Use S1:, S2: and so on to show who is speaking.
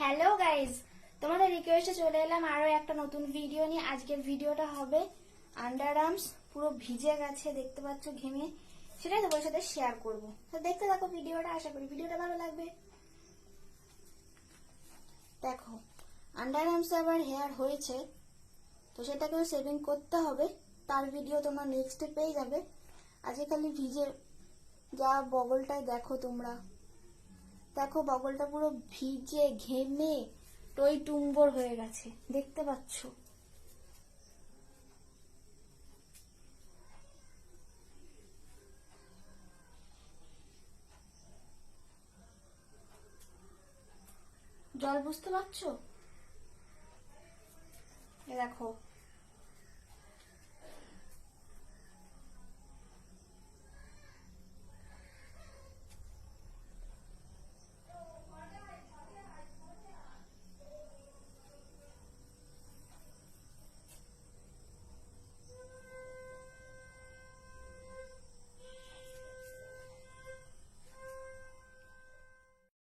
S1: Hello guys, তোমাদের রিকোয়েস্টে চলে এলাম আরো একটা নতুন ভিডিও নিয়ে। আজকের ভিডিওটা হবে আন্ডার আর্মস পুরো ভিজে গেছে, দেখতে পাচ্ছ ঘেমে, সেটাই তোমার সাথে শেয়ার করবো। তো দেখতে থাকো ভিডিওটা, আশা করি ভিডিওটা ভালো লাগবে। দেখো, আন্ডার আর্মস আবার হেয়ার হয়েছে, তো সেটাকেও সেভিং করতে হবে, তার ভিডিও তোমার নেক্সটে পেয়ে যাবে। আজকে খালি ভিজে যা বগলটায় দেখো তোমরা, দেখো বগলটা পুরো ভিজে ঘেমে টই টুম্বর হয়ে গেছে, দেখতে পাচ্ছ। জল বুঝতে পারছো? দেখো